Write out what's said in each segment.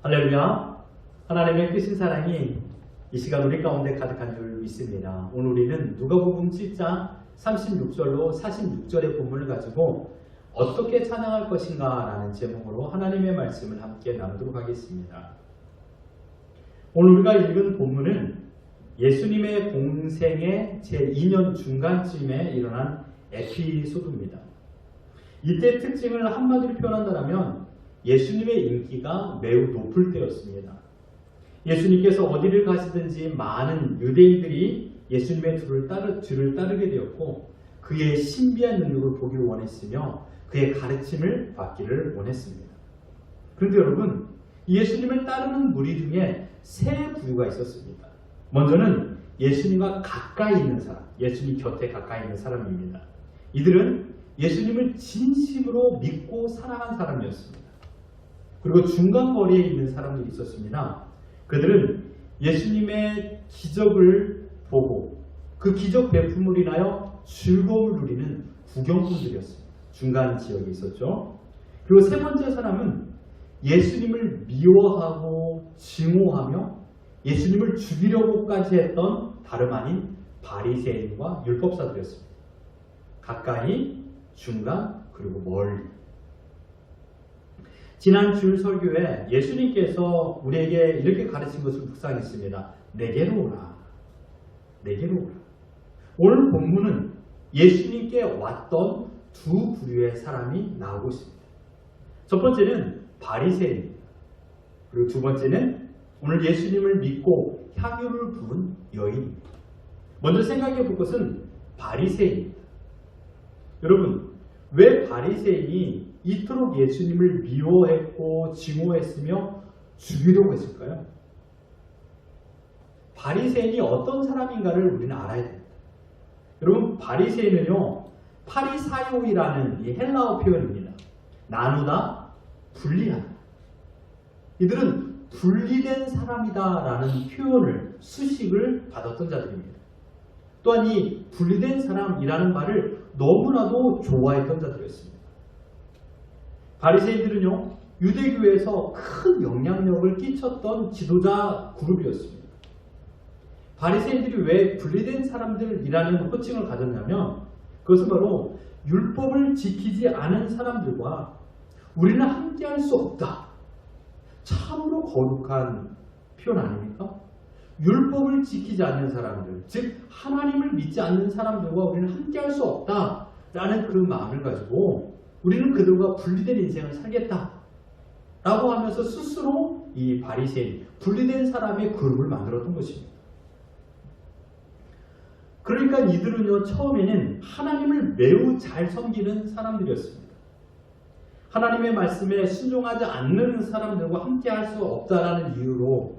할렐루야. 하나님의 크신 사랑이 이 시간 우리 가운데 가득한 줄 믿습니다. 오늘 우리는 누가복음 7장 36절로 46절의 본문을 가지고 어떻게 찬양할 것인가 라는 제목으로 하나님의 말씀을 함께 나누도록 하겠습니다. 오늘 우리가 읽은 본문은 예수님의 공생의 제2년 중간쯤에 일어난 에피소드입니다. 이때 특징을 한마디로 표현한다면 예수님의 인기가 매우 높을 때였습니다. 예수님께서 어디를 가시든지 많은 유대인들이 예수님의 뒤를 따르게 되었고 그의 신비한 능력을 보기를 원했으며 그의 가르침을 받기를 원했습니다. 그런데 여러분, 예수님을 따르는 무리 중에 세 부류가 있었습니다. 먼저는 예수님과 가까이 있는 사람, 예수님 곁에 가까이 있는 사람입니다. 이들은 예수님을 진심으로 믿고 사랑한 사람이었습니다. 그리고 중간거리에 있는 사람들이 있었습니다. 그들은 예수님의 기적을 보고 그 기적 베품으로 인하여 즐거움을 누리는 구경꾼들이었습니다. 중간 지역에 있었죠. 그리고 세 번째 사람은 예수님을 미워하고 증오하며 예수님을 죽이려고까지 했던 다름 아닌 바리새인과 율법사들이었습니다. 가까이, 중간, 그리고 멀리. 지난 주일 설교에 예수님께서 우리에게 이렇게 가르친 것을 묵상했습니다. 내게로 오라. 내게로 오라. 오늘 본문은 예수님께 왔던 두 부류의 사람이 나오고 있습니다. 첫 번째는 바리새인입니다. 그리고 두 번째는 오늘 예수님을 믿고 향유를 부은 여인입니다. 먼저 생각해 볼 것은 바리새인입니다. 여러분, 왜 바리새인이 이토록 예수님을 미워했고 증오했으며 죽이려고 했을까요? 바리새인이 어떤 사람인가를 우리는 알아야 됩니다. 여러분, 바리새인은요, 파리사이오이라는 이 헬라어 표현입니다. 나누다, 분리하다. 이들은 분리된 사람이다라는 표현을, 수식을 받았던 자들입니다. 또한 이 분리된 사람이라는 말을 너무나도 좋아했던 자들이었습니다. 바리새인들은요, 유대교에서 큰 영향력을 끼쳤던 지도자 그룹이었습니다. 바리새인들이 왜 분리된 사람들이라는 호칭을 가졌냐면 그것은 바로 율법을 지키지 않은 사람들과 우리는 함께할 수 없다. 참으로 거룩한 표현 아닙니까? 율법을 지키지 않는 사람들, 즉 하나님을 믿지 않는 사람들과 우리는 함께할 수 없다라는 그 마음을 가지고 우리는 그들과 분리된 인생을 살겠다 라고 하면서 스스로 이 바리새인, 분리된 사람의 그룹을 만들었던 것입니다. 그러니까 이들은요, 처음에는 하나님을 매우 잘 섬기는 사람들이었습니다. 하나님의 말씀에 순종하지 않는 사람들과 함께할 수 없다라는 이유로,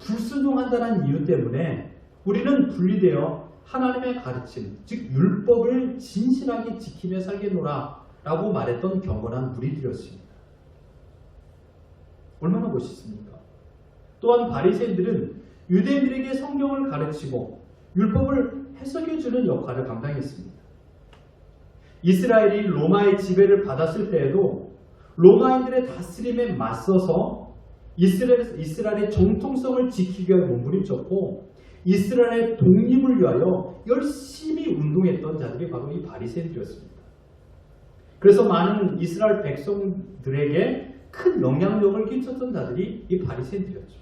불순종한다는 이유 때문에 우리는 분리되어 하나님의 가르침, 즉 율법을 진실하게 지키며 살겠노라 라고 말했던 경건한 무리들이었습니다. 얼마나 멋있습니까? 또한 바리새인들은 유대인들에게 성경을 가르치고 율법을 해석해주는 역할을 감당했습니다. 이스라엘이 로마의 지배를 받았을 때에도 로마인들의 다스림에 맞서서 이스라엘의 정통성을 지키기 위해 몸부림쳤고 이스라엘의 독립을 위하여 열심히 운동했던 자들이 바로 이 바리새인들이었습니다. 그래서 많은 이스라엘 백성들에게 큰 영향력을 끼쳤던 자들이 이 바리새인들이었죠.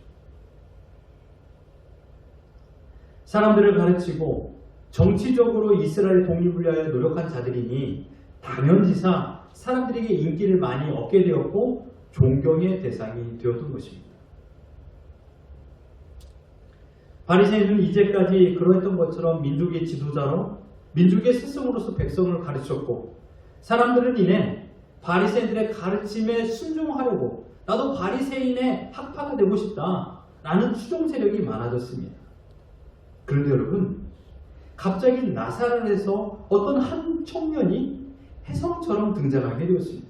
사람들을 가르치고 정치적으로 이스라엘 독립을 위하여 노력한 자들이니 당연지사 사람들에게 인기를 많이 얻게 되었고 존경의 대상이 되었던 것입니다. 바리새인은 이제까지 그러했던 것처럼 민족의 지도자로 민족의 스승으로서 백성을 가르쳤고 사람들은 이내 바리새인들의 가르침에 순종하려고 나도 바리새인의 학파가 되고 싶다라는 추종 세력이 많아졌습니다. 그런데 여러분, 갑자기 나사렛에서 어떤 한 청년이 혜성처럼 등장하게 되었습니다.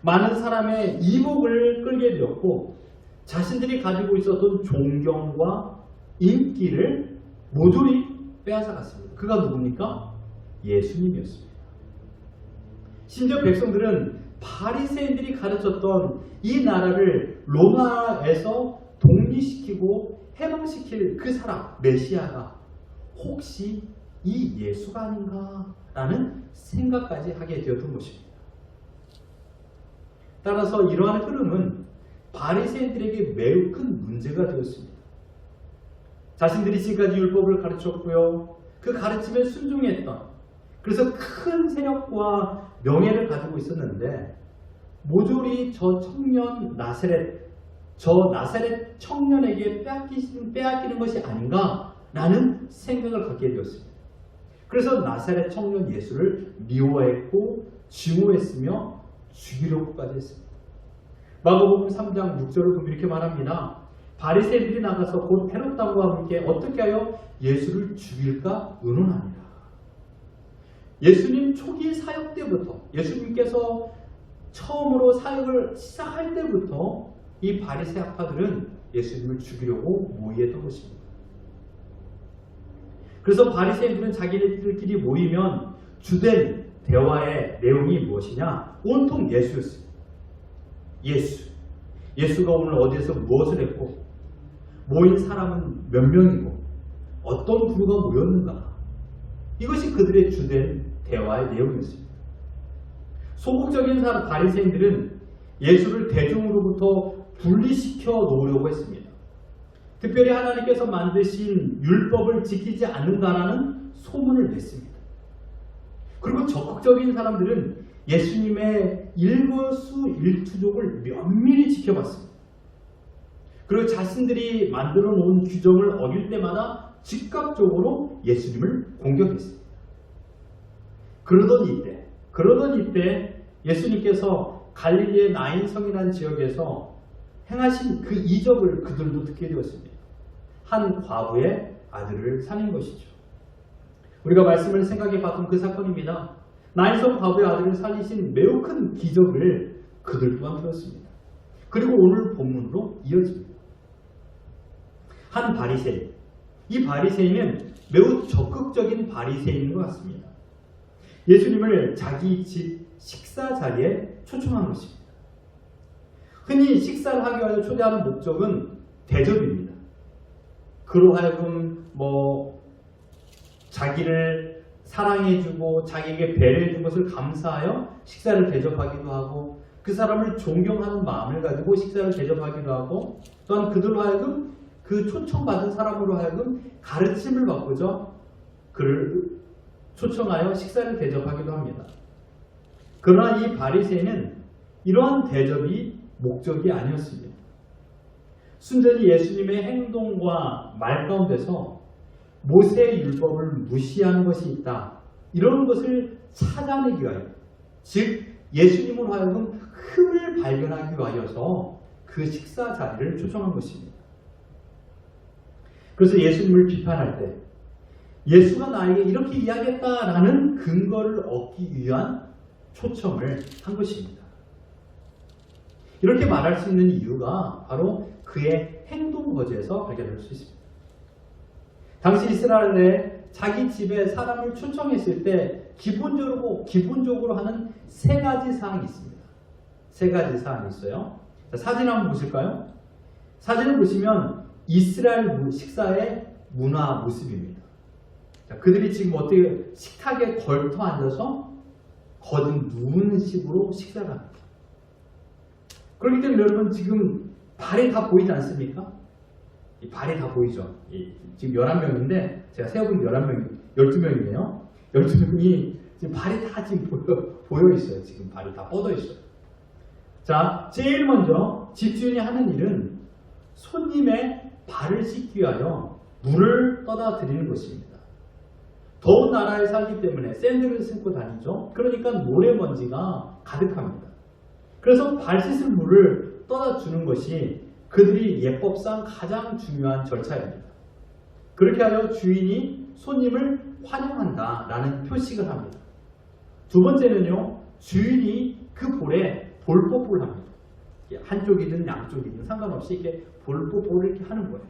많은 사람의 이목을 끌게 되었고 자신들이 가지고 있었던 존경과 인기를 모조리 빼앗아갔습니다. 그가 누굽니까? 예수님이었습니다. 심지어 백성들은 바리새인들이 가르쳤던 이 나라를 로마에서 독립시키고 해방시킬 그 사람 메시아가 혹시 이 예수가 아닌가라는 생각까지 하게 되었던 것입니다. 따라서 이러한 흐름은 바리새인들에게 매우 큰 문제가 되었습니다. 자신들이 지금까지 율법을 가르쳤고요. 그 가르침에 순종했던, 그래서 큰 세력과 명예를 가지고 있었는데 모조리 저 나사렛 청년에게 빼앗기는 것이 아닌가라는 생각을 갖게 되었습니다. 그래서 나사렛 청년 예수를 미워했고 증오했으며 죽이려고까지 했습니다. 마가복음 3장 6절을 보면 이렇게 말합니다. 바리새인들이 나가서 곧 헤롯 왕과 함께 어떻게 하여 예수를 죽일까 의논하니라. 예수님 초기 사역 때부터, 예수님께서 처음으로 사역을 시작할 때부터 이 바리새 학파들은 예수님을 죽이려고 모의했던 것입니다. 그래서 바리새인들은 자기네들끼리 모이면 주된 대화의 내용이 무엇이냐? 온통 예수였습니다. 예수가 오늘 어디에서 무엇을 했고, 모인 사람은 몇 명이고, 어떤 부류가 모였는가. 이것이 그들의 주된 대화의 내용이었습니다. 소극적인 바리새인들은 예수를 대중으로부터 분리시켜 놓으려고 했습니다. 특별히 하나님께서 만드신 율법을 지키지 않는다라는 소문을 냈습니다. 그리고 적극적인 사람들은 예수님의 일거수일투족을 면밀히 지켜봤습니다. 그리고 자신들이 만들어 놓은 규정을 어길 때마다 즉각적으로 예수님을 공격했습니다. 그러던 이때 예수님께서 갈릴리의 나인성이라는 지역에서 행하신 그 이적을 그들도 듣게 되었습니다. 한 과부의 아들을 살린 것이죠. 우리가 말씀을 생각해 봤던 그 사건입니다. 나인성 과부의 아들을 살리신 매우 큰 기적을 그들 또한 배웠습니다. 그리고 오늘 본문으로 이어집니다. 한 바리새인, 이 바리새인은 매우 적극적인 바리새인인 것 같습니다. 예수님을 자기 집 식사 자리에 초청한 것입니다. 흔히 식사를 하기 위해 초대하는 목적은 대접입니다. 그로 하여금 자기를 사랑해주고 자기에게 배려해준 것을 감사하여 식사를 대접하기도 하고, 그 사람을 존경하는 마음을 가지고 식사를 대접하기도 하고, 또한 그들로 하여금 그 초청받은 사람으로 하여금 가르침을 받고자 그를 초청하여 식사를 대접하기도 합니다. 그러나 이 바리새인은 이러한 대접이 목적이 아니었습니다. 순전히 예수님의 행동과 말 가운데서 모세의 율법을 무시하는 것이 있다, 이런 것을 찾아내기 위하여, 즉 예수님으로 하여금 흠을 발견하기 위하여서 그 식사 자리를 초청한 것입니다. 그래서 예수님을 비판할 때 예수가 나에게 이렇게 이야기했다라는 근거를 얻기 위한 초청을 한 것입니다. 이렇게 말할 수 있는 이유가 바로 그의 행동 거지에서 발견할 수 있습니다. 당시 이스라엘에 자기 집에 사람을 초청했을 때 기본적으로 하는 세 가지 사항이 있습니다. 세 가지 사항이 있어요. 자, 사진 한번 보실까요? 사진을 보시면 이스라엘 식사의 문화 모습입니다. 자, 그들이 지금 어떻게 식탁에 걸터 앉아서 거듭 누운 식으로 식사를 합니다. 그렇기 때문에 여러분 지금 발이 다 보이지 않습니까? 이 발이 다 보이죠. 지금 11명인데 제가 세어본 12명이네요. 12명이 지금 발이 다 지금 보여 있어요. 지금 발이 다 뻗어 있어요. 자, 제일 먼저 집주인이 하는 일은 손님의 발을 씻기 위하여 물을 떠다 드리는 것입니다. 더운 나라에 살기 때문에 샌들을 신고 다니죠. 그러니까 모래먼지가 가득합니다. 그래서 발 씻을 물을 떠다 주는 것이 그들이 예법상 가장 중요한 절차입니다. 그렇게 하여 주인이 손님을 환영한다라는 표식을 합니다. 두 번째는요, 주인이 그 볼에 볼뽀뽀를 합니다. 한쪽이든 양쪽이든 상관없이 이렇게 볼뽀뽀를 이렇게 하는 거예요.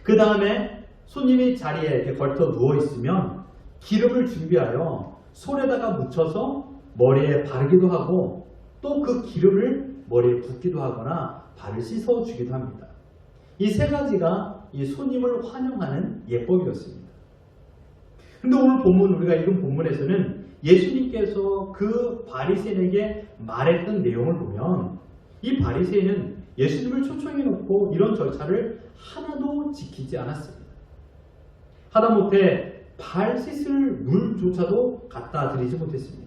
그 다음에 손님이 자리에 이렇게 걸터 누워 있으면 기름을 준비하여 솔에다가 묻혀서 머리에 바르기도 하고 또 그 기름을 머리에 붓기도 하거나 발을 씻어주기도 합니다. 이 세 가지가 이 손님을 환영하는 예법이었습니다. 근데 오늘 본문, 우리가 읽은 본문에서는 예수님께서 그 바리새인에게 말했던 내용을 보면 이 바리새인은 예수님을 초청해 놓고 이런 절차를 하나도 지키지 않았습니다. 하다못해 발 씻을 물조차도 갖다 드리지 못했습니다.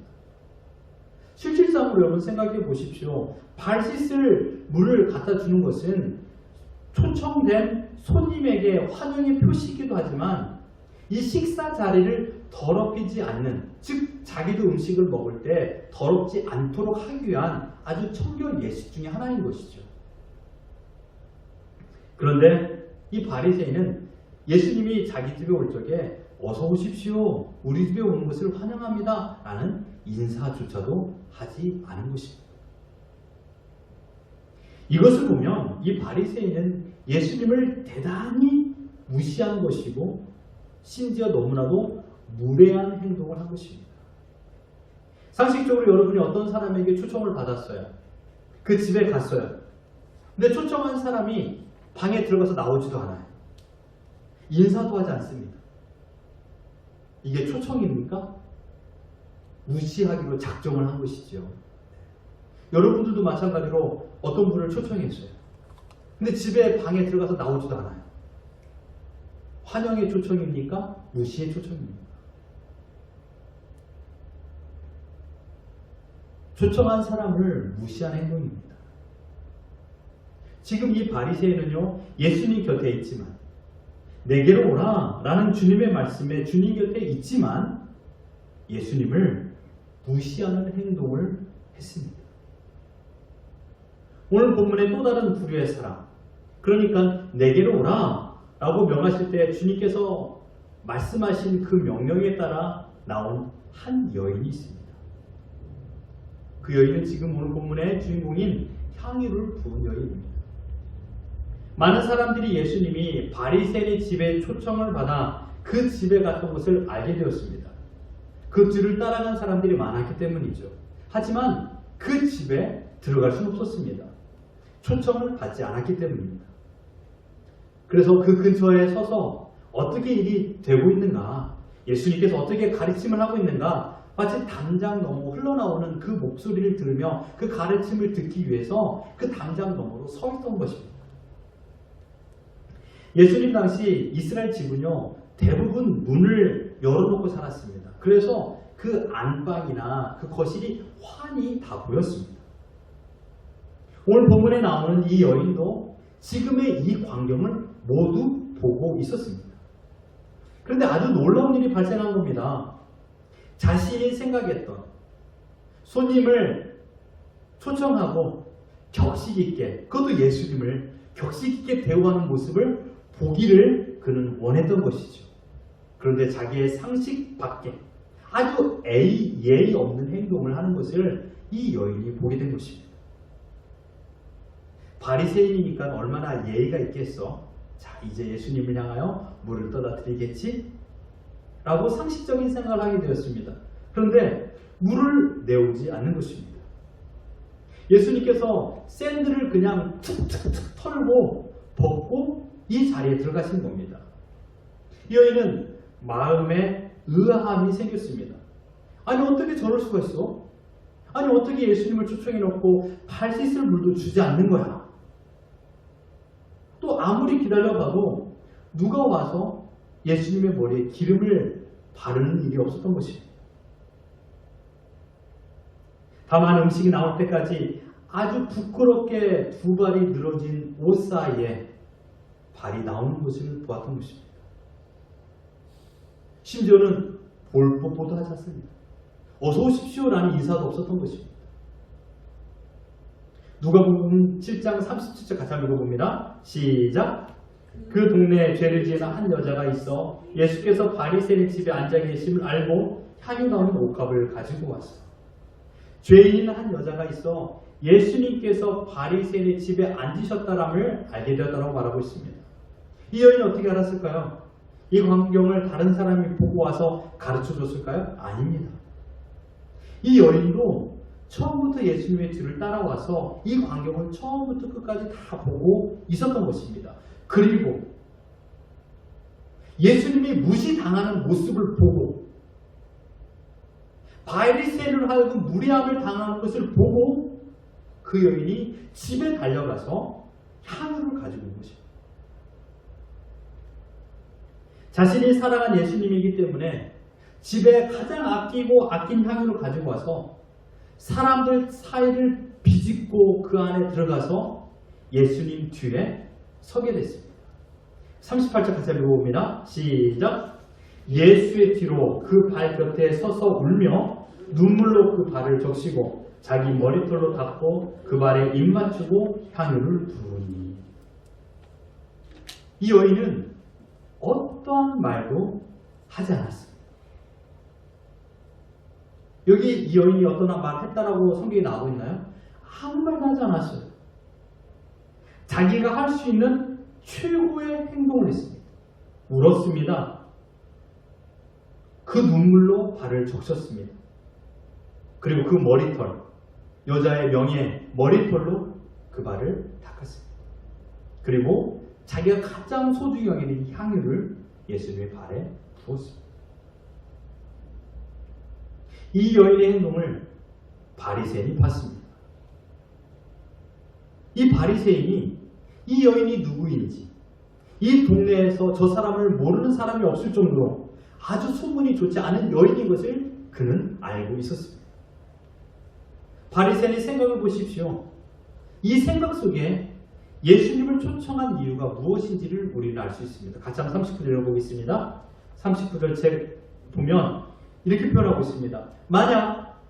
실질상으로 여러분 생각해 보십시오. 발 씻을 물을 갖다 주는 것은 초청된 손님에게 환영의 표시이기도 하지만 이 식사 자리를 더럽히지 않는, 즉 자기도 음식을 먹을 때 더럽지 않도록 하기 위한 아주 청결 예식 중에 하나인 것이죠. 그런데 이 바리새인은 예수님이 자기 집에 올 적에 어서 오십시오, 우리 집에 오는 것을 환영합니다 라는 인사조차도 하지 않은 것입니다. 이것을 보면 이 바리새인은 예수님을 대단히 무시한 것이고 심지어 너무나도 무례한 행동을 한 것입니다. 상식적으로 여러분이 어떤 사람에게 초청을 받았어요. 그 집에 갔어요. 근데 초청한 사람이 방에 들어가서 나오지도 않아요. 인사도 하지 않습니다. 이게 초청입니까? 무시하기로 작정을 한 것이죠. 여러분들도 마찬가지로 어떤 분을 초청했어요. 근데 집에 방에 들어가서 나오지도 않아요. 환영의 초청입니까? 무시의 초청입니까? 초청한 사람을 무시한 행동입니다. 지금 이 바리새인은요, 예수님 곁에 있지만, 내게로 오라 라는 주님의 말씀에 주님 곁에 있지만 예수님을 무시하는 행동을 했습니다. 오늘 본문의 또 다른 부류의 사람, 그러니까 내게로 오라 라고 명하실 때 주님께서 말씀하신 그 명령에 따라 나온 한 여인이 있습니다. 그 여인은 지금 오늘 본문의 주인공인 향유를 부은 여인입니다. 많은 사람들이 예수님이 바리새인의 집에 초청을 받아 그 집에 갔던 것을 알게 되었습니다. 그 뒤를 따라간 사람들이 많았기 때문이죠. 하지만 그 집에 들어갈 수는 없었습니다. 초청을 받지 않았기 때문입니다. 그래서 그 근처에 서서 어떻게 일이 되고 있는가, 예수님께서 어떻게 가르침을 하고 있는가, 마치 담장 너머 흘러나오는 그 목소리를 들으며 그 가르침을 듣기 위해서 그 담장 너머로 서 있던 것입니다. 예수님 당시 이스라엘 집은요, 대부분 문을 열어놓고 살았습니다. 그래서 그 안방이나 그 거실이 환히 다 보였습니다. 오늘 본문에 나오는 이 여인도 지금의 이 광경을 모두 보고 있었습니다. 그런데 아주 놀라운 일이 발생한 겁니다. 자신이 생각했던 손님을 초청하고 격식 있게, 그것도 예수님을 격식 있게 대우하는 모습을 보기를 그는 원했던 것이죠. 그런데 자기의 상식 밖에 아주 예의 없는 행동을 하는 것을 이 여인이 보게 된 것입니다. 바리새인이니까 얼마나 예의가 있겠어. 자, 이제 예수님을 향하여 물을 떠다 드리겠지? 라고 상식적인 생각을 하게 되었습니다. 그런데 물을 내오지 않는 것입니다. 예수님께서 샌들을 그냥 툭툭툭 털고 벗고 이 자리에 들어가신 겁니다. 이 여인은 마음에 의아함이 생겼습니다. 아니 어떻게 저럴 수가 있어? 아니 어떻게 예수님을 초청해 놓고 발 씻을 물도 주지 않는 거야? 또 아무리 기다려봐도 누가 와서 예수님의 머리에 기름을 바르는 일이 없었던 것입니다. 다만 음식이 나올 때까지 아주 부끄럽게 두 발이 늘어진 옷 사이에 발이 나오는 것을 보았던 것입니다. 심지어는 볼 뽀뽀도 하지 않습니다. 어서 오십시오 라는 인사도 없었던 것입니다. 누가복음 7장 37절 같이 한번 읽어봅니다. 시작. 그 동네에 죄를 지은 한 여자가 있어 예수께서 바리새인 집에 앉아 계심을 알고 향유 나오는 옥합을 가지고 왔어. 죄인인 한 여자가 있어 예수님께서 바리새인의 집에 앉으셨다람을 알게 되었다고 말하고 있습니다. 이 여인이 어떻게 알았을까요? 이 광경을 다른 사람이 보고 와서 가르쳐 줬을까요? 아닙니다. 이 여인도 처음부터 예수님의 뒤를 따라와서 이 광경을 처음부터 끝까지 다 보고 있었던 것입니다. 그리고 예수님이 무시당하는 모습을 보고 바리새인으로 하여금 무례함을 당하는 것을 보고 그 여인이 집에 달려가서 향유를 가지고 온 것입니다. 자신이 사랑한 예수님이기 때문에 집에 가장 아끼고 아낀 향유를 가지고 와서 사람들 사이를 비집고 그 안에 들어가서 예수님 뒤에 서게 됐습니다. 38절 같이 읽어봅니다. 시작. 예수의 뒤로 그 발 곁에 서서 울며 눈물로 그 발을 적시고 자기 머리털로 닦고 그 발에 입 맞추고 향유를 두르니. 이 여인은 어떠한 말도 하지 않았습니다. 여기 이 여인이 어떤 말을 했다라고 성경에 나오고 있나요? 아무 말도 하지 않았어요. 자기가 할 수 있는 최고의 행동을 했습니다. 울었습니다. 그 눈물로 발을 적셨습니다. 그리고 그 머리털, 여자의 명예 머리털로 그 발을 닦았습니다. 그리고 자기가 가장 소중히 여기는 이 향유를 예수님의 발에 부었습니다. 이 여인의 행동을 바리새인이 봤습니다. 이 바리새인이 이 여인이 누구인지, 이 동네에서 저 사람을 모르는 사람이 없을 정도로 아주 소문이 좋지 않은 여인인 것을 그는 알고 있었습니다. 바리새인의 생각을 보십시오. 이 생각 속에 예수님을 초청한 이유가 무엇인지를 우리는 알 수 있습니다. 같이 한번 39절 읽어보겠습니다. 39절 책 보면 이렇게 표현하고 있습니다. 만약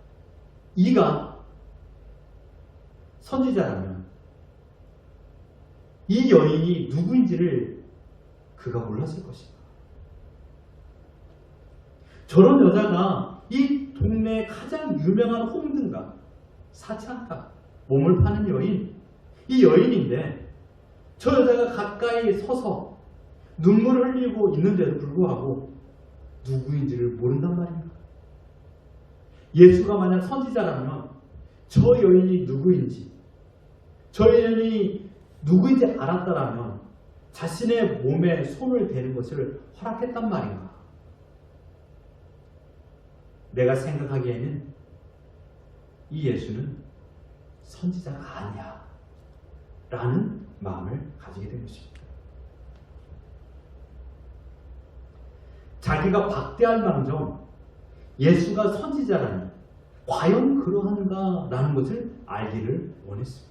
이가 선지자라면 이 여인이 누구인지를 그가 몰랐을 것입니다. 저런 여자가 이 동네의 가장 유명한 홍등가, 사창가, 몸을 파는 여인, 이 여인인데 저 여자가 가까이 서서 눈물을 흘리고 있는데도 불구하고 누구인지를 모른단 말입니다. 예수가 만약 선지자라면 저 여인이 누구인지, 저 여인이 누구인지 알았다라면 자신의 몸에 손을 대는 것을 허락했단 말인가? 내가 생각하기에는 이 예수는 선지자가 아니야 라는 마음을 가지게 된 것입니다. 자기가 박대할 망정 예수가 선지자라니 과연 그러한가 라는 것을 알기를 원했습니다.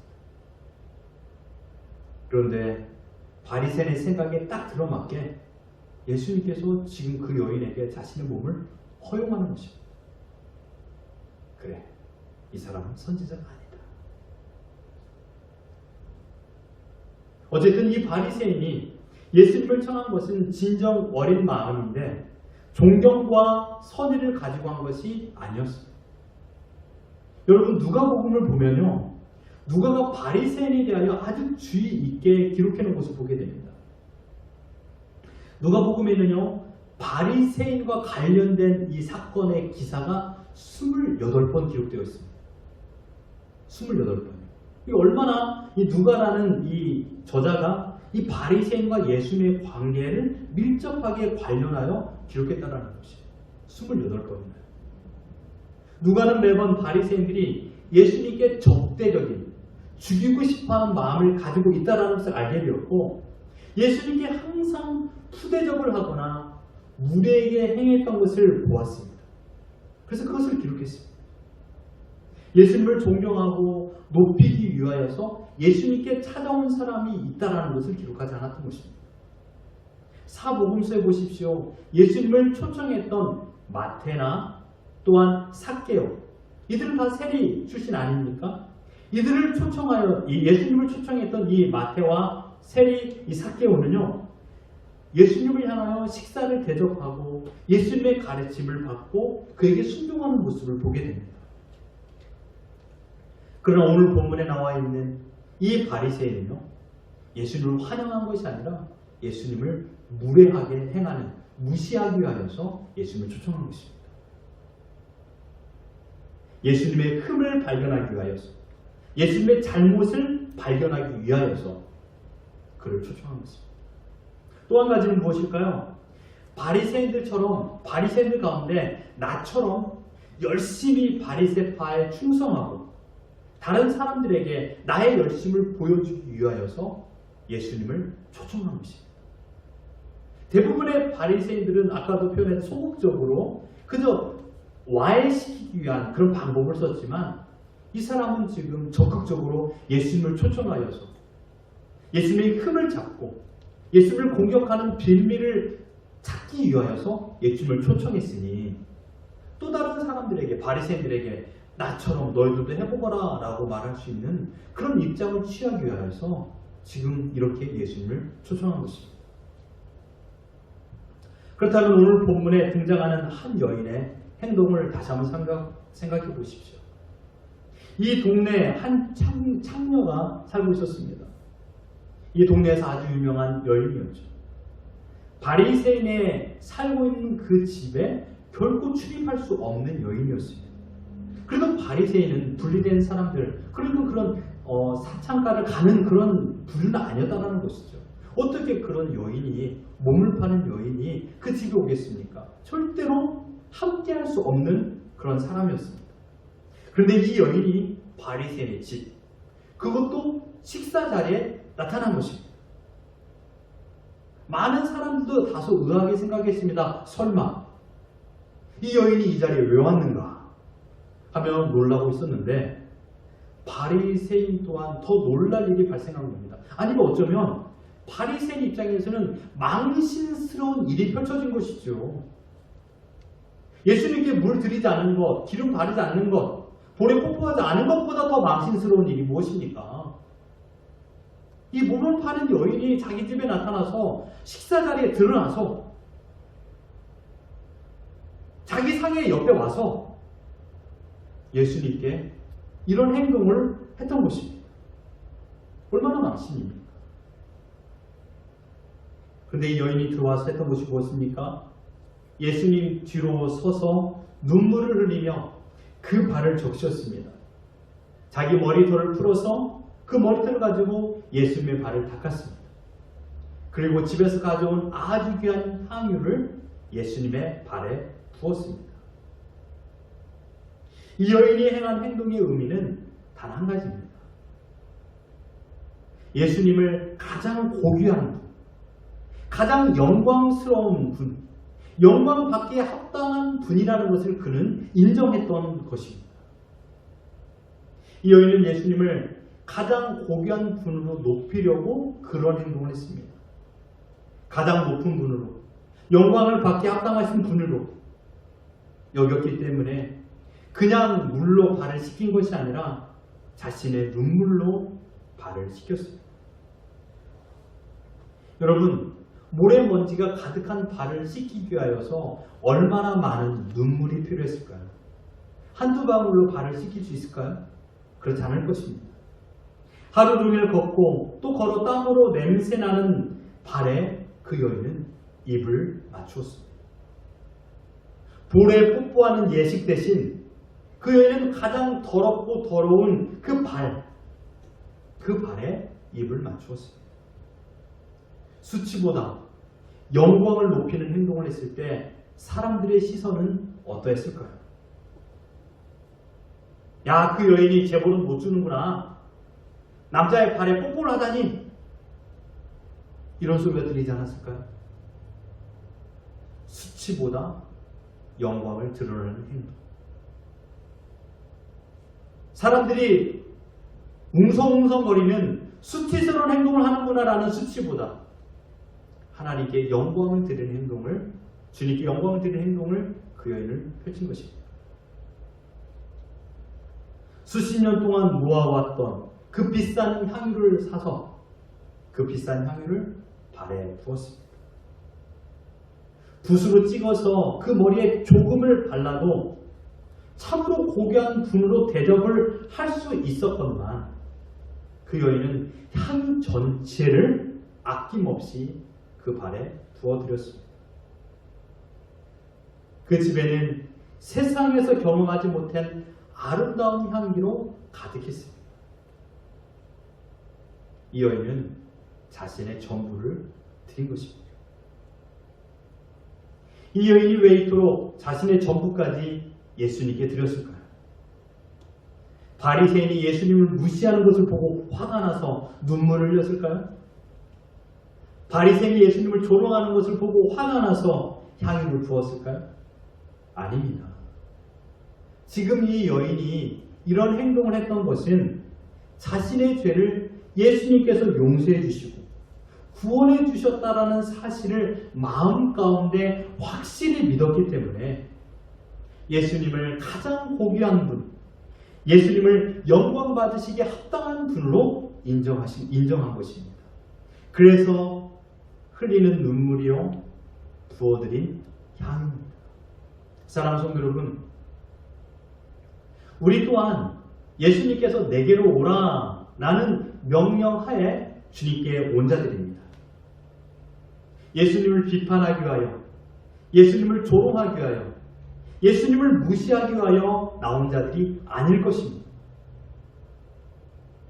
그런데 바리새인의 생각에 딱 들어맞게 예수님께서 지금 그 여인에게 자신의 몸을 허용하는 것입니다. 그래, 이 사람은 선지자가 아니다. 어쨌든 이 바리새인이 예수님을 청한 것은 진정 어린 마음인데 존경과 선의를 가지고 한 것이 아니었습니다. 여러분, 누가복음을 보면요, 누가가 바리새인에 대하여 아주 주의 있게 기록해 놓은 것을 보게 됩니다. 누가복음에는요, 바리새인과 관련된 이 사건의 기사가 28번 기록되어 있습니다. 28번. 이 얼마나 이 누가라는 이 저자가 이 바리새인과 예수님의 관계를 밀접하게 관련하여 기록했다라는 것이에요. 28번이나. 누가는 매번 바리새인들이 예수님께 적대적인, 죽이고 싶어하는 마음을 가지고 있다라는 것을 알게 되었고, 예수님께 항상 푸대접을 하거나 무례하게 행했던 것을 보았습니다. 그래서 그것을 기록했습니다. 예수님을 존경하고 높이기 위하여서 예수님께 찾아온 사람이 있다라는 것을 기록하지 않았던 것입니다. 사복음서에 보십시오. 예수님을 초청했던 마태나 또한 삭개오, 이들은 다 세리 출신 아닙니까? 이들을 초청하여 예수님을 초청했던 이 마태와 세리 이 삭개오는요, 예수님을 향하여 식사를 대접하고 예수님의 가르침을 받고 그에게 순종하는 모습을 보게 됩니다. 그러나 오늘 본문에 나와 있는 이 바리새인은요, 예수님을 환영한 것이 아니라 예수님을 무례하게 행하는, 무시하기 위하여서 예수님을 초청한 것입니다. 예수님의 흠을 발견하기 위하여서, 예수님의 잘못을 발견하기 위하여서 그를 초청한 것입니다. 또 한 가지는 무엇일까요? 바리새인들 가운데 나처럼 열심히 바리새파에 충성하고 다른 사람들에게 나의 열심을 보여주기 위하여서 예수님을 초청한 것입니다. 대부분의 바리새인들은 아까도 표현한 소극적으로 그저 와해시키기 위한 그런 방법을 썼지만, 이 사람은 지금 적극적으로 예수님을 초청하여서 예수님의 흠을 잡고 예수님을 공격하는 빌미를 찾기 위하여서 예수님을 초청했으니, 또 다른 사람들에게, 바리새인들에게 나처럼 너희들도 해보거라 라고 말할 수 있는 그런 입장을 취하기 위하여서 지금 이렇게 예수님을 초청한 것입니다. 그렇다면 오늘 본문에 등장하는 한 여인의 행동을 다시 한번 생각해 보십시오. 이 동네에 한 창녀가 살고 있었습니다. 이 동네에서 아주 유명한 여인이었죠. 바리새인에 살고 있는 그 집에 결코 출입할 수 없는 여인이었습니다. 그래도 바리새인은 분리된 사람들, 그리고 그런 사창가를 가는 그런 부류는 아니었다는 것이죠. 어떻게 그런 여인이, 몸을 파는 여인이 그 집에 오겠습니까? 절대로 함께할 수 없는 그런 사람이었습니다. 그런데 이 여인이 바리새인의 집, 그것도 식사 자리에 나타난 것입니다. 많은 사람들도 다소 의아하게 생각했습니다. 설마 이 여인이 이 자리에 왜 왔는가 하면 놀라고 있었는데, 바리새인 또한 더 놀랄 일이 발생한 겁니다. 아니면 어쩌면 바리새인 입장에서는 망신스러운 일이 펼쳐진 것이죠. 예수님께 물 드리지 않은 것, 기름 바르지 않는 것, 볼에 뽀뽀하지 않은 것보다 더 망신스러운 일이 무엇입니까? 이 몸을 파는 여인이 자기 집에 나타나서 식사 자리에 드러나서 자기 상의 옆에 와서 예수님께 이런 행동을 했던 것입니다. 얼마나 망신입니까? 그런데 이 여인이 들어와서 했던 것이 무엇입니까? 예수님 뒤로 서서 눈물을 흘리며 그 발을 적셨습니다. 자기 머리털을 풀어서 그 머리털을 가지고 예수님의 발을 닦았습니다. 그리고 집에서 가져온 아주 귀한 향유를 예수님의 발에 부었습니다. 이 여인이 행한 행동의 의미는 단 한 가지입니다. 예수님을 가장 고귀한 분, 가장 영광스러운 분, 영광받기에 합당한 분이라는 것을 그는 인정했던 것입니다. 이 여인은 예수님을 가장 고귀한 분으로 높이려고 그런 행동을 했습니다. 가장 높은 분으로, 영광을 받기에 합당하신 분으로 여겼기 때문에 그냥 물로 발을 씻긴 것이 아니라 자신의 눈물로 발을 씻겼습니다. 여러분, 모래먼지가 가득한 발을 씻기기 위하여서 얼마나 많은 눈물이 필요했을까요? 한두 방울로 발을 씻길 수 있을까요? 그렇지 않을 것입니다. 하루 종일 걷고 또 걸어 땀으로 냄새나는 발에 그 여인은 입을 맞추었습니다. 볼에 뽀뽀하는 예식 대신 그 여인은 가장 더럽고 더러운 그 발에 입을 맞추었습니다. 수치보다 영광을 높이는 행동을 했을 때 사람들의 시선은 어떠했을까요? 야, 그 여인이 제보는 못 주는구나. 남자의 발에 뽀뽀를 하다니. 이런 소리가 들리지 않았을까요? 수치보다 영광을 드러내는 행동. 사람들이 웅성웅성거리는 수치스러운 행동을 하는구나라는 수치보다 하나님께 영광을 드리는 행동을, 주님께 영광을 드리는 행동을 그 여인을 펼친 것입니다. 수십 년 동안 모아왔던 그 비싼 향유를 사서 그 비싼 향유를 발에 부었습니다. 붓으로 찍어서 그 머리에 조금을 발라도 참으로 고귀한 분으로 대접을 할 수 있었건만 그 여인은 향유 전체를 아낌없이 그 발에 부어드렸습니다. 그 집에는 세상에서 경험하지 못한 아름다운 향기로 가득했습니다. 이 여인은 자신의 전부를 드린 것입니다. 이 여인이 왜 이토록 자신의 전부까지 예수님께 드렸을까요? 바리새인이 예수님을 무시하는 것을 보고 화가 나서 눈물을 흘렸을까요? 바리새인이 예수님을 조롱하는 것을 보고 화가 나서 향유를 부었을까요? 아닙니다. 지금 이 여인이 이런 행동을 했던 것은 자신의 죄를 예수님께서 용서해 주시고 구원해 주셨다라는 사실을 마음 가운데 확실히 믿었기 때문에 예수님을 가장 고귀한 분, 예수님을 영광 받으시기에 합당한 분으로 인정한 것입니다. 그래서 흘리는 눈물이요 부어드린 향입니다. 사랑하는 성도 여러분, 우리 또한 예수님께서 내게로 오라 라는 명령하에 주님께 온 자들입니다. 예수님을 비판하기 위하여, 예수님을 조롱하기 위하여, 예수님을 무시하기 위하여 나온 자들이 아닐 것입니다.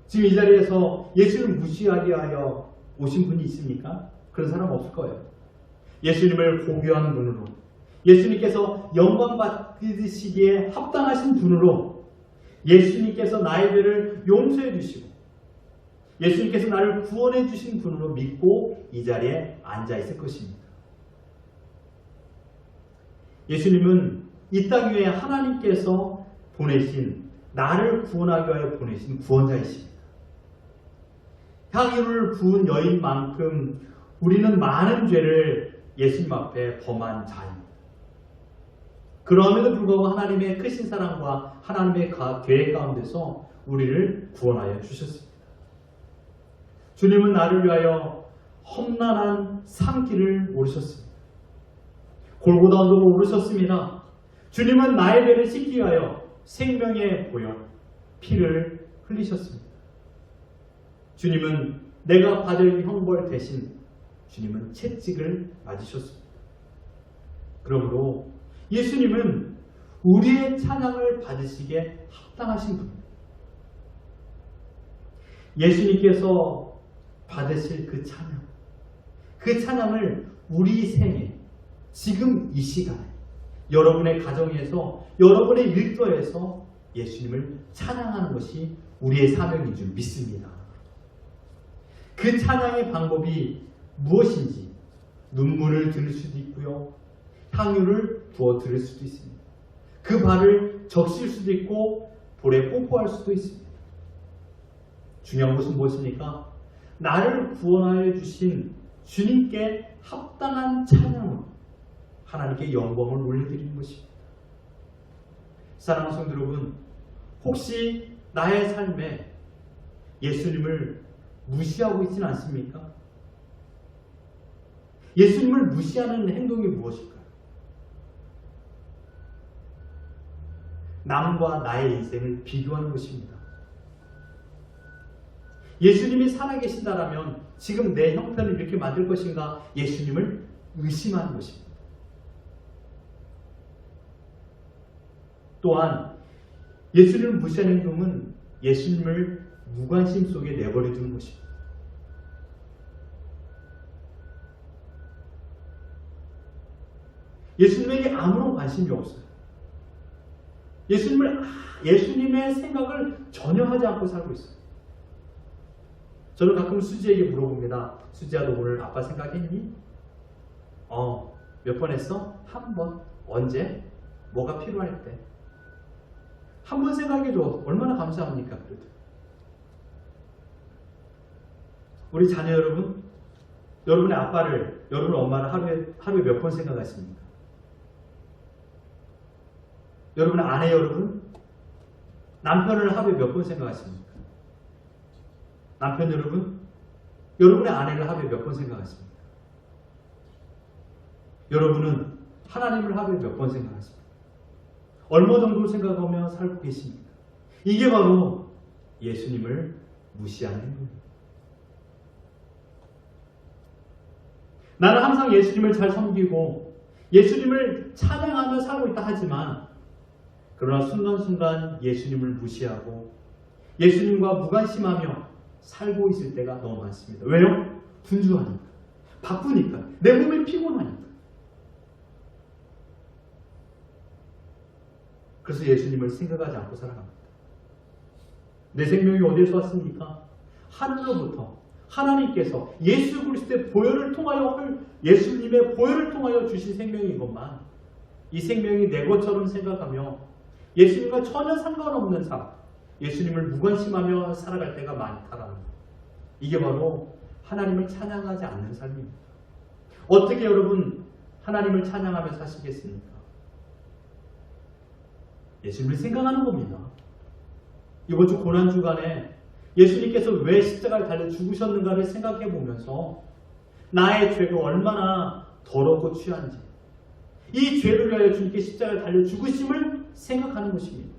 지금 이 자리에서 예수님을 무시하기 위하여 오신 분이 있습니까? 그런 사람 없을 거예요. 예수님을 고귀한 분으로, 예수님께서 영광 받으시기에 합당하신 분으로, 예수님께서 나의 죄를 용서해 주시고 예수님께서 나를 구원해 주신 분으로 믿고 이 자리에 앉아 있을 것입니다. 예수님은 이 땅 위에 하나님께서 보내신, 나를 구원하기 위하여 보내신 구원자이십니다. 향유를 부은 여인만큼 우리는 많은 죄를 예수님 앞에 범한 자입니다. 그럼에도 불구하고 하나님의 크신 사랑과 하나님의 계획 가운데서 우리를 구원하여 주셨습니다. 주님은 나를 위하여 험난한 산길을 오르셨습니다. 골고다 언덕을 오르셨습니다. 주님은 나의 죄를 씻기 위하여 생명의 보혈, 피를 흘리셨습니다. 주님은 내가 받을 형벌 대신 주님은 채찍을 맞으셨습니다. 그러므로 예수님은 우리의 찬양을 받으시기에 합당하신 분입니다. 예수님께서 받으실 그 찬양을 우리 생에, 지금 이 시간에, 여러분의 가정에서, 여러분의 일터에서 예수님을 찬양하는 것이 우리의 사명인 줄 믿습니다. 그 찬양의 방법이 무엇인지 눈물을 들을 수도 있고요, 향유를 부어 들을 수도 있습니다. 그 발을 적실 수도 있고 볼에 뽀뽀할 수도 있습니다. 중요한 것은 무엇입니까? 나를 구원하여 주신 주님께 합당한 찬양으로 하나님께 영광을 올려드리는 것입니다. 사랑하는 성도 여러분, 혹시 나의 삶에 예수님을 무시하고 있지는 않습니까? 예수님을 무시하는 행동이 무엇일까요? 남과 나의 인생을 비교하는 것입니다. 예수님이 살아계신다라면 지금 내 형편을 이렇게 만들 것인가? 예수님을 의심하는 것입니다. 또한 예수님을 무시하는 행동은 예수님을 무관심 속에 내버려 두는 것입니다. 예수님에게 아무런 관심이 없어요. 예수님의 생각을 전혀 하지 않고 살고 있어요. 저는 가끔 수지에게 물어봅니다. 수지야, 너 오늘 아빠 생각했니? 몇 번 했어? 한 번. 언제? 뭐가 필요할 때. 한 번 생각해줘. 얼마나 감사합니까? 그래도. 우리 자녀 여러분, 여러분의 아빠를, 여러분의 엄마를 하루에 몇 번 생각하십니까? 여러분의 아내 여러분, 남편을 하루에 몇 번 생각하십니까? 남편 여러분, 여러분의 아내를 하루에 몇 번 생각하십니까? 여러분은 하나님을 하루에 몇 번 생각하십니까? 얼마 정도를 생각하며 살고 계십니까? 이게 바로 예수님을 무시하는 행동입니다. 나는 항상 예수님을 잘 섬기고 예수님을 찬양하며 살고 있다 하지만 그러나 순간순간 예수님을 무시하고 예수님과 무관심하며 살고 있을 때가 너무 많습니다. 왜요? 분주하니까, 바쁘니까, 내 몸이 피곤하니까. 그래서 예수님을 생각하지 않고 살아갑니다. 내 생명이 어디서 왔습니까? 하늘로부터 하나님께서 예수 그리스도의 보혈을 통하여 예수님의 보혈을 통하여 주신 생명이건만 이 생명이 내 것처럼 생각하며 예수님과 전혀 상관없는 삶, 예수님을 무관심하며 살아갈 때가 많다라는 것. 이게 바로 하나님을 찬양하지 않는 삶입니다. 어떻게 여러분 하나님을 찬양하며 사시겠습니까? 예수님을 생각하는 겁니다. 이번 주 고난주간에 예수님께서 왜 십자가를 달려 죽으셨는가를 생각해 보면서 나의 죄가 얼마나 더럽고 취한지 이 죄를 위하여 주님께 십자가를 달려 죽으심을 생각하는 것입니다.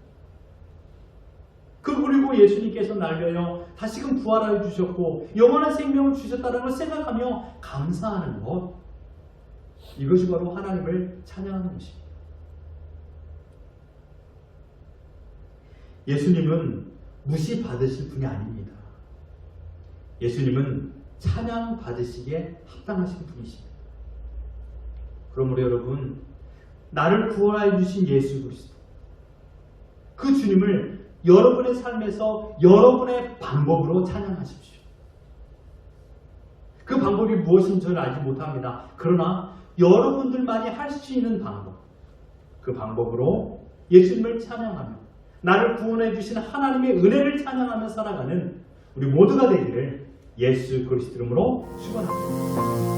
그리고 예수님께서 날 위하여 다시금 부활하여 주셨고 영원한 생명을 주셨다는 걸 생각하며 감사하는 것, 이것이 바로 하나님을 찬양하는 것입니다. 예수님은 무시받으실 분이 아닙니다. 예수님은 찬양받으시기에 합당하신 분이십니다. 그러므로 여러분, 나를 구원하여 주신 예수 그리스도, 그 주님을 여러분의 삶에서 여러분의 방법으로 찬양하십시오. 그 방법이 무엇인지 저는 알지 못합니다. 그러나 여러분들만이 할 수 있는 방법, 그 방법으로 예수님을 찬양하며 나를 구원해 주신 하나님의 은혜를 찬양하며 살아가는 우리 모두가 되기를 예수 그리스도 이름으로 축원합니다.